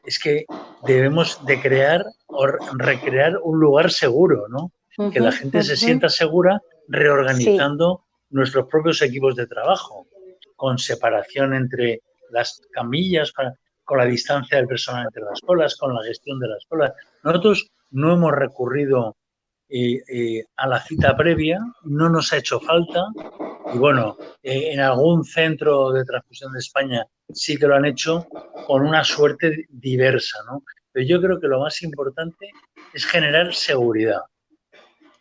es que debemos de crear o recrear un lugar seguro, ¿no? Que la gente se sienta segura reorganizando nuestros propios equipos de trabajo, con separación entre las camillas, con la distancia del personal entre las colas, con la gestión de las colas. Nosotros no hemos recurrido a la cita previa, no nos ha hecho falta, y bueno, en algún centro de transfusión de España sí que lo han hecho con una suerte diversa, ¿no? Pero yo creo que lo más importante es generar seguridad.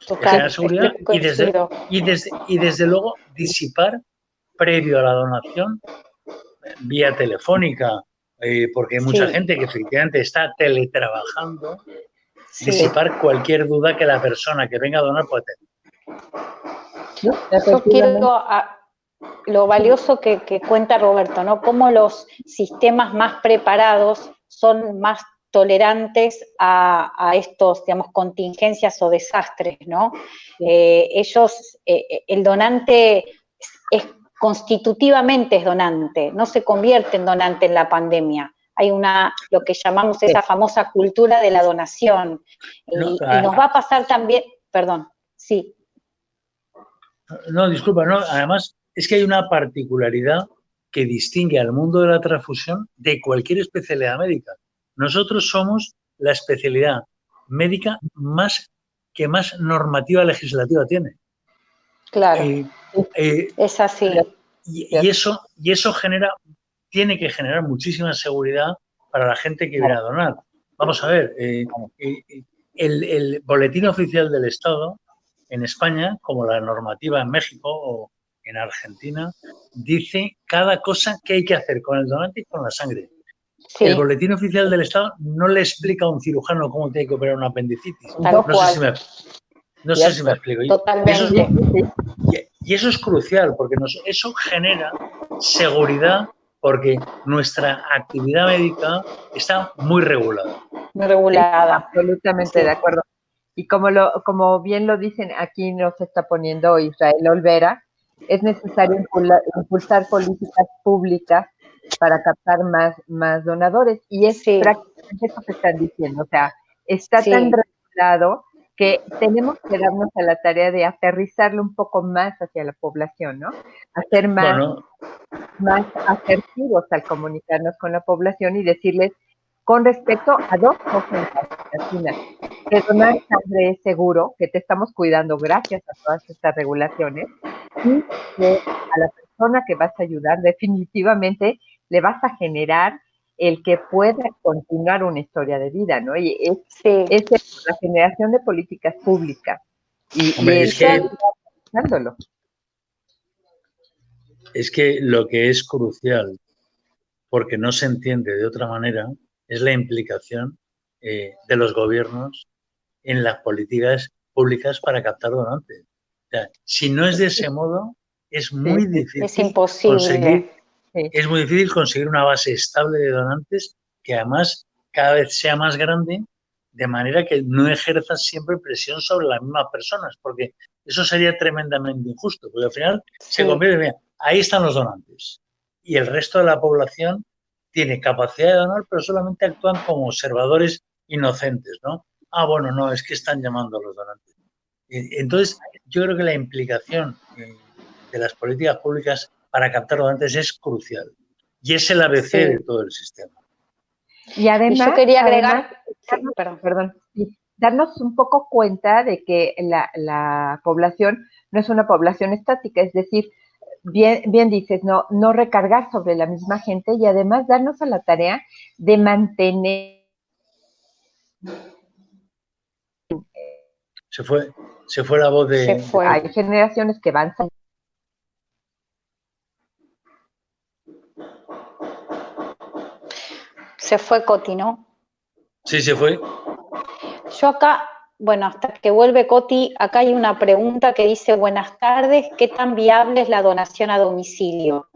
Generar seguridad y desde luego disipar previo a la donación vía telefónica, porque hay mucha gente que efectivamente está teletrabajando, disipar cualquier duda que la persona que venga a donar pueda tener. Yo quiero lo valioso que cuenta Roberto, ¿no? Cómo los sistemas más preparados son más tolerantes a estos, digamos, contingencias o desastres, ¿no? El donante constitutivamente es donante, no se convierte en donante en la pandemia. Hay lo que llamamos esa famosa cultura de la donación. Y nos va a pasar también, perdón, sí. No, disculpa, no, además es que hay una particularidad que distingue al mundo de la transfusión de cualquier especialidad médica. Nosotros somos la especialidad médica que más normativa legislativa tiene. Claro, es así. Y eso tiene que generar muchísima seguridad para la gente que viene a donar. Vamos a ver, el boletín oficial del Estado en España, como la normativa en México o en Argentina, dice cada cosa que hay que hacer con el donante y con la sangre. Sí. El boletín oficial del Estado no le explica a un cirujano cómo tiene que operar una apendicitis. Tal cual. No sé si me explico. Totalmente. Y eso es crucial, porque eso genera seguridad, porque nuestra actividad médica está muy regulada. Muy regulada. Absolutamente de acuerdo. Y como bien lo dicen, aquí nos está poniendo Israel Olvera, es necesario impulsar políticas públicas para captar más donadores. Y es prácticamente eso que están diciendo. O sea, está tan regulado que tenemos que darnos a la tarea de aterrizarlo un poco más hacia la población, ¿no? Hacer más asertivos al comunicarnos con la población y decirles con respecto a dos cosas, Cristina, que donar sangre es seguro, que te estamos cuidando gracias a todas estas regulaciones, y que a la persona que vas a ayudar definitivamente le vas a generar el que pueda continuar una historia de vida, ¿no? Y es la generación de políticas públicas. Es que lo que es crucial, porque no se entiende de otra manera, es la implicación de los gobiernos en las políticas públicas para captar donantes. O sea, si no es de ese modo, es muy difícil. Es imposible. Es muy difícil conseguir una base estable de donantes que además cada vez sea más grande, de manera que no ejerzas siempre presión sobre las mismas personas, porque eso sería tremendamente injusto, porque al final se convierte, mira, ahí están los donantes y el resto de la población tiene capacidad de donar, pero solamente actúan como observadores inocentes, ¿no? Ah, bueno, no, es que están llamando a los donantes. Entonces, yo creo que la implicación de las políticas públicas para captar donantes es crucial y es el ABC de todo el sistema. Y además, yo quería agregar, darnos un poco cuenta de que la población no es una población estática, es decir, bien dices, no recargar sobre la misma gente y además darnos a la tarea de mantener. Se fue la voz de... Hay generaciones que van... Se fue Coti, ¿no? Sí, se fue. Yo acá, bueno, hasta que vuelve Coti, acá hay una pregunta que dice, buenas tardes, ¿qué tan viable es la donación a domicilio?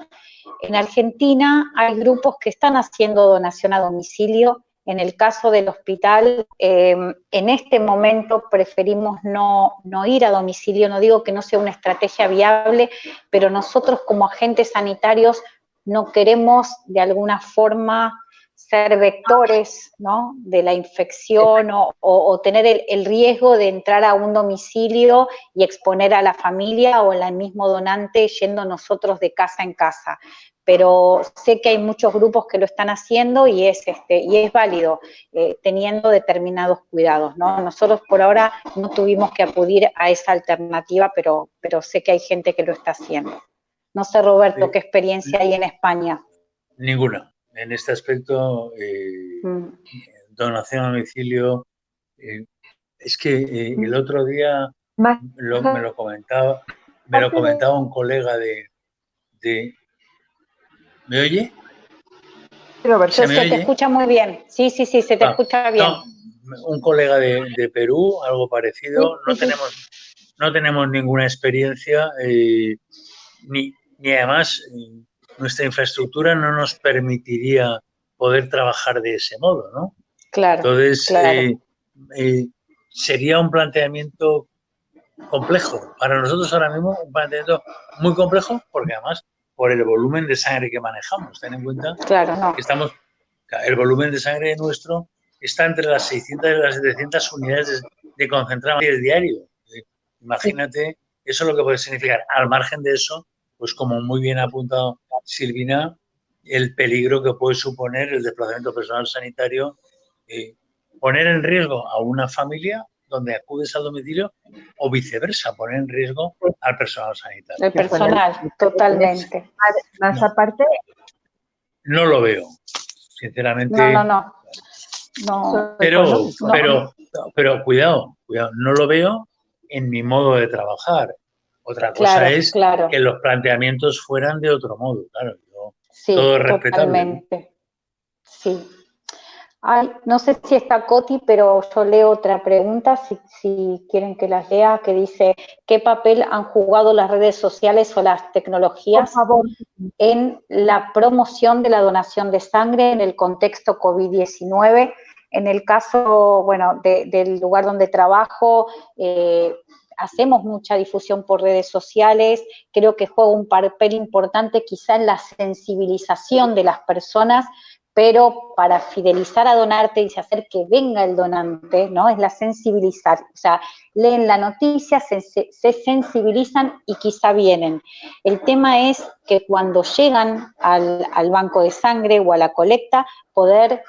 En Argentina hay grupos que están haciendo donación a domicilio. En el caso del hospital, en este momento preferimos no ir a domicilio. No digo que no sea una estrategia viable, pero nosotros como agentes sanitarios no queremos de alguna forma ser vectores, ¿no?, de la infección o tener el riesgo de entrar a un domicilio y exponer a la familia o al mismo donante yendo nosotros de casa en casa. Pero sé que hay muchos grupos que lo están haciendo y es válido, teniendo determinados cuidados, ¿no? Nosotros por ahora no tuvimos que acudir a esa alternativa, pero sé que hay gente que lo está haciendo. No sé, Roberto, ¿qué experiencia hay en España? Ninguna. En este aspecto, donación a domicilio, es que el otro día me lo comentaba un colega de ¿me oye? Roberto, se te escucha muy bien. Sí, se te escucha bien. No, un colega de Perú, algo parecido. No tenemos ninguna experiencia, ni además nuestra infraestructura no nos permitiría poder trabajar de ese modo, ¿no? Claro. Entonces, sería un planteamiento complejo. Para nosotros ahora mismo un planteamiento muy complejo porque además por el volumen de sangre que manejamos. Ten en cuenta que el volumen de sangre nuestro está entre las 600 y las 700 unidades de concentrado diario. Imagínate, eso es lo que puede significar. Al margen de eso, pues como muy bien ha apuntado Silvina, el peligro que puede suponer el desplazamiento personal sanitario, poner en riesgo a una familia donde acudes al domicilio o viceversa, poner en riesgo al personal sanitario. El personal, totalmente. Más aparte... No lo veo, sinceramente. No. Pero cuidado, no lo veo en mi modo de trabajar. Otra cosa Claro, es claro. que los planteamientos fueran de otro modo, claro. Sí, todo es respetable, ¿no? totalmente. Sí. Ay, no sé si está Coti, pero yo leo otra pregunta, si quieren que las lea, que dice, ¿qué papel han jugado las redes sociales o las Por tecnologías favor. en la promoción de la donación de sangre en el contexto COVID-19? En el caso, bueno, del lugar donde trabajo, hacemos mucha difusión por redes sociales, creo que juega un papel importante quizá en la sensibilización de las personas, pero para fidelizar a donante y hacer que venga el donante, ¿no? Es la sensibilizar, o sea, leen la noticia, se sensibilizan y quizá vienen. El tema es que cuando llegan al banco de sangre o a la colecta, poder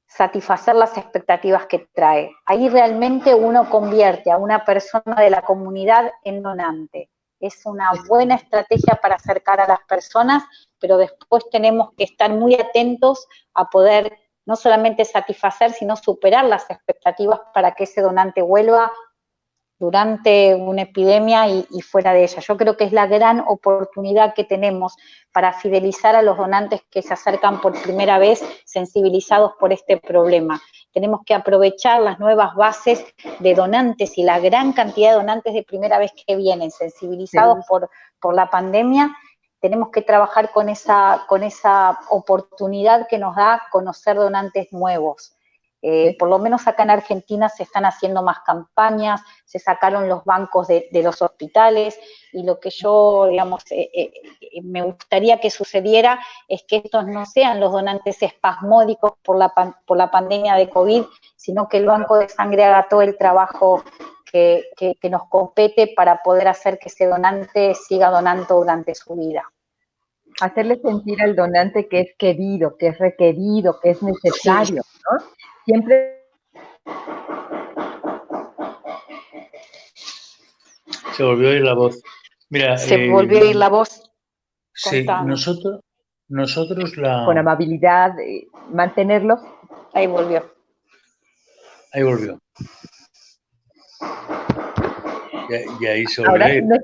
satisfacer las expectativas que trae. Ahí realmente uno convierte a una persona de la comunidad en donante. Es una buena estrategia para acercar a las personas, pero después tenemos que estar muy atentos a poder no solamente satisfacer, sino superar las expectativas para que ese donante vuelva durante una epidemia y fuera de ella. Yo creo que es la gran oportunidad que tenemos para fidelizar a los donantes que se acercan por primera vez sensibilizados por este problema. Tenemos que aprovechar las nuevas bases de donantes y la gran cantidad de donantes de primera vez que vienen, sensibilizados por la pandemia. Tenemos que trabajar con esa oportunidad que nos da conocer donantes nuevos. Por lo menos acá en Argentina se están haciendo más campañas, se sacaron los bancos de los hospitales, y lo que yo, digamos, me gustaría que sucediera es que estos no sean los donantes espasmódicos por la pandemia de COVID, sino que el banco de sangre haga todo el trabajo que nos compete para poder hacer que ese donante siga donando durante su vida. Hacerle sentir al donante que es querido, que es requerido, que es necesario, sí, ¿no? Siempre. Se volvió a oír la voz. Mira, se volvió a oír la voz. Sí, nosotros la... Con amabilidad, mantenerlos. Ahí volvió. Ahí volvió. Y ahí se volvió. Ahora sí me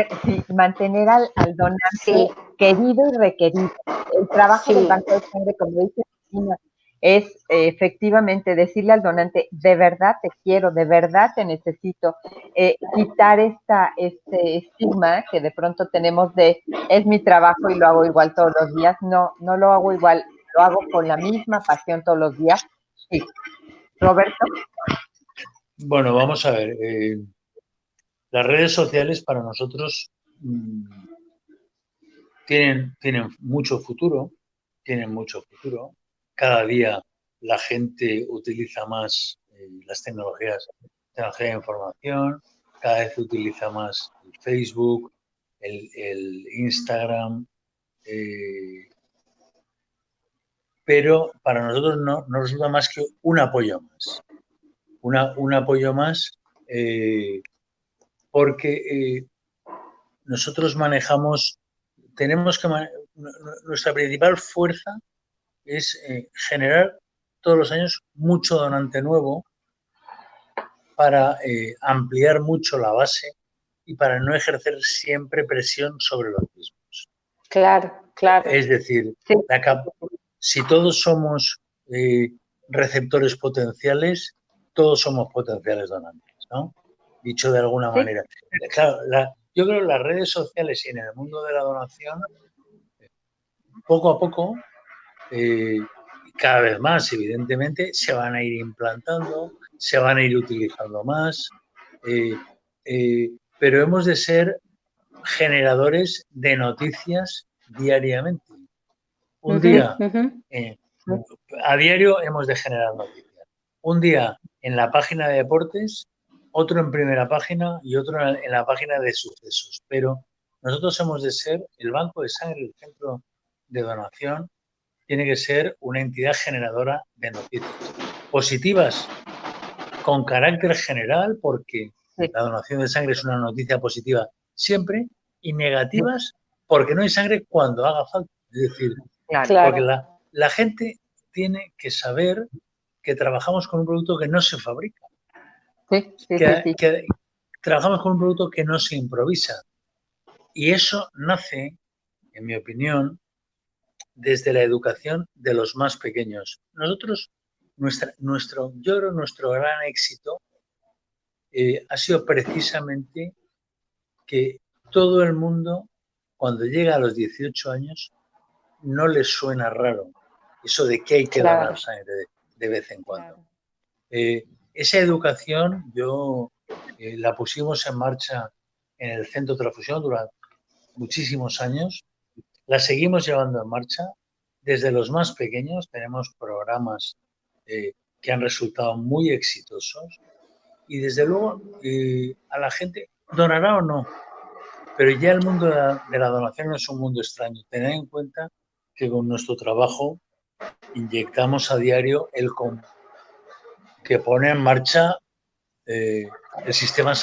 escuchan. Mantener al donante querido y requerido. El trabajo del banco de sangre, como dice Cristina, es efectivamente decirle al donante, de verdad te quiero, de verdad te necesito, quitar este estigma que de pronto tenemos de, es mi trabajo y lo hago igual todos los días. No lo hago igual, lo hago con la misma pasión todos los días. Sí. Roberto. Bueno, vamos a ver. Las redes sociales para nosotros tienen mucho futuro, Cada día la gente utiliza más las tecnologías de información, cada vez utiliza más el Facebook, el Instagram, pero para nosotros no resulta más que un apoyo más. Un apoyo más porque nosotros nuestra principal fuerza es generar todos los años mucho donante nuevo para ampliar mucho la base y para no ejercer siempre presión sobre los mismos. Claro. Es decir, si todos somos receptores potenciales, todos somos potenciales donantes, ¿no? Dicho de alguna manera. Claro, yo creo que las redes sociales y en el mundo de la donación, poco a poco, cada vez más, evidentemente, se van a ir implantando, se van a ir utilizando más, pero hemos de ser generadores de noticias diariamente. Un día, a diario hemos de generar noticias. Un día en la página de deportes, otro en primera página y otro en la página de sucesos. Pero nosotros hemos de ser el banco de sangre, el centro de donación, tiene que ser una entidad generadora de noticias positivas con carácter general, porque la donación de sangre es una noticia positiva siempre, y negativas porque no hay sangre cuando haga falta. Es decir, porque la gente tiene que saber que trabajamos con un producto que no se fabrica. Sí. que trabajamos con un producto que no se improvisa. Y eso nace, en mi opinión, desde la educación de los más pequeños. Nosotros, yo creo nuestro gran éxito ha sido precisamente que todo el mundo, cuando llega a los 18 años, no les suena raro eso de que hay que donar sangre de vez en cuando. Esa educación yo la pusimos en marcha en el Centro de Transfusión durante muchísimos años, la seguimos llevando en marcha. Desde los más pequeños tenemos programas que han resultado muy exitosos y desde luego a la gente, donará o no, pero ya el mundo de la donación no es un mundo extraño. Tened en cuenta que con nuestro trabajo inyectamos a diario que pone en marcha un sistema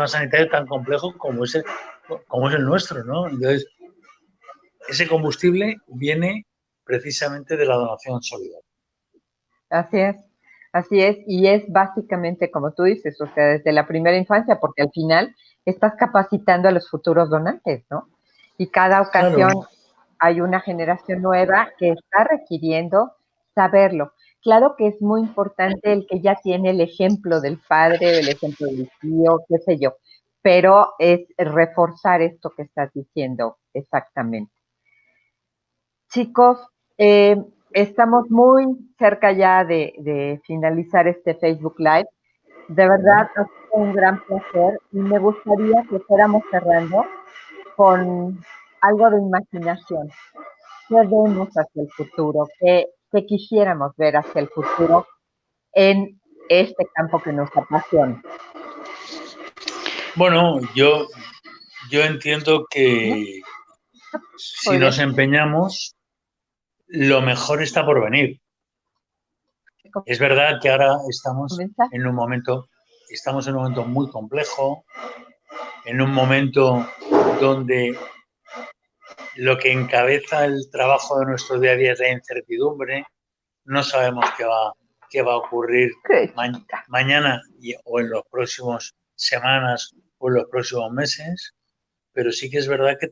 sanitario tan complejo como es el nuestro, ¿no? Entonces, ese combustible viene precisamente de la donación solidaria. Así es, y es básicamente como tú dices, o sea, desde la primera infancia, porque al final estás capacitando a los futuros donantes, ¿no? Y cada ocasión hay una generación nueva que está requiriendo saberlo. Claro que es muy importante el que ya tiene el ejemplo del padre, el ejemplo del tío, qué sé yo, pero es reforzar esto que estás diciendo exactamente. Chicos, estamos muy cerca ya de finalizar este Facebook Live. De verdad, ha sido un gran placer y me gustaría que fuéramos cerrando con algo de imaginación. ¿Qué vemos hacia el futuro? ¿Qué quisiéramos ver hacia el futuro en este campo que nos apasiona? Bueno, yo entiendo que si nos empeñamos, lo mejor está por venir. Es verdad que ahora estamos en un momento muy complejo, en un momento donde lo que encabeza el trabajo de nuestro día a día es la incertidumbre. No sabemos qué va a ocurrir mañana o en las próximas semanas o en los próximos meses, pero sí que es verdad que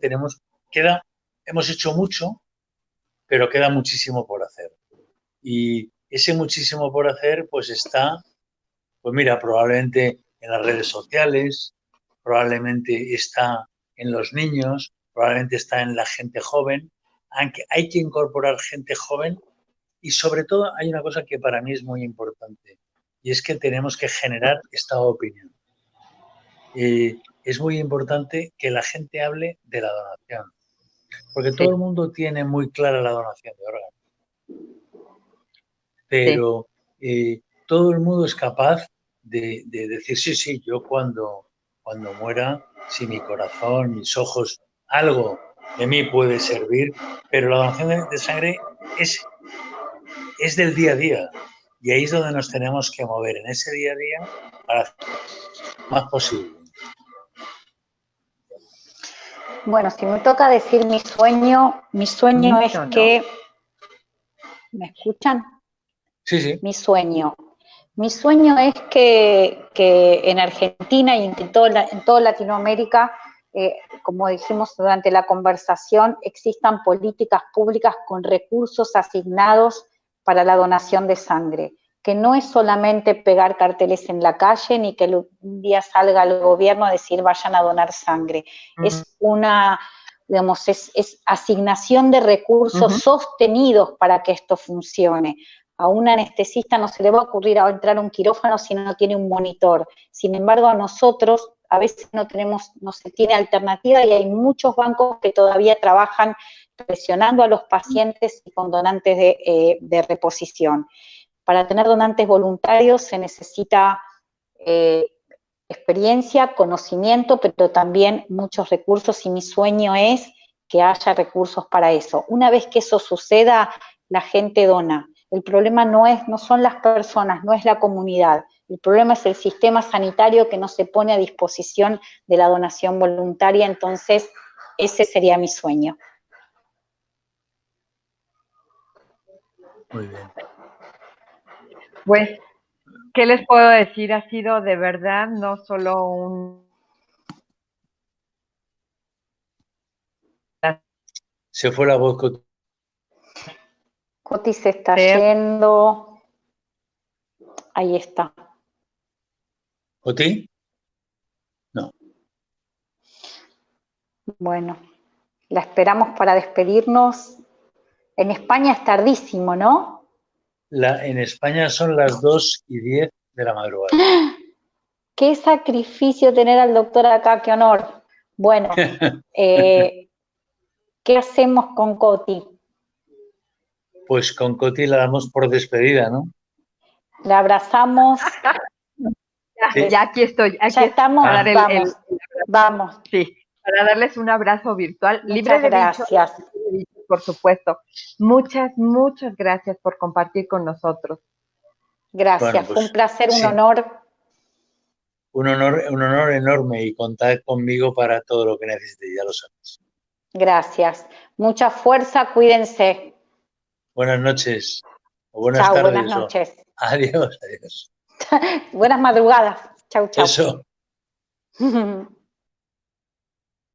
hemos hecho mucho, pero queda muchísimo por hacer. Y ese muchísimo por hacer pues está, pues mira, probablemente en las redes sociales, probablemente está en los niños, probablemente está en la gente joven, aunque hay que incorporar gente joven y sobre todo hay una cosa que para mí es muy importante y es que tenemos que generar esta opinión. Es muy importante que la gente hable de la donación, porque todo el mundo tiene muy clara la donación de órganos, pero todo el mundo es capaz de decir, sí, yo cuando muera, si mi corazón, mis ojos, algo de mí puede servir, pero la donación de sangre es del día a día y ahí es donde nos tenemos que mover en ese día a día para hacer lo más posible. Bueno, si me toca decir mi sueño es que... ¿Me escuchan? Sí. Mi sueño es que en Argentina y en toda Latinoamérica, como dijimos durante la conversación, existan políticas públicas con recursos asignados para la donación de sangre, que no es solamente pegar carteles en la calle ni que un día salga el gobierno a decir vayan a donar sangre. Es una, digamos, es asignación de recursos sostenidos para que esto funcione. A un anestesista no se le va a ocurrir a entrar a un quirófano si no tiene un monitor. Sin embargo, a nosotros a veces no se tiene alternativa y hay muchos bancos que todavía trabajan presionando a los pacientes y con donantes de reposición. Para tener donantes voluntarios se necesita experiencia, conocimiento, pero también muchos recursos y mi sueño es que haya recursos para eso. Una vez que eso suceda, la gente dona. El problema no son las personas, no es la comunidad. El problema es el sistema sanitario que no se pone a disposición de la donación voluntaria. Entonces, ese sería mi sueño. Muy bien. Pues ¿Qué les puedo decir? Ha sido de verdad no solo un... Se fue la voz. Coti se está yendo. Ahí está. ¿Coti? No. Bueno, la esperamos para despedirnos. En España es tardísimo, ¿no? En España son las 2:10 de la madrugada. Qué sacrificio tener al doctor acá, qué honor. Bueno, ¿qué hacemos con Coti? Pues con Coti la damos por despedida, ¿no? La abrazamos. Sí. Ya aquí estoy. Aquí Ya estamos, para dar vamos. Sí, para darles un abrazo virtual. Muchas Libre de gracias. bichos, por supuesto. Muchas, muchas gracias por compartir con nosotros. Gracias, Bueno, pues, fue un placer, un sí. honor. Un honor enorme y contad conmigo para todo lo que necesitéis, ya lo sabéis. Gracias. Mucha fuerza, cuídense. Buenas noches o buenas Chao, tardes. buenas noches. Adiós, adiós. Buenas madrugadas. Chau, chau. Eso.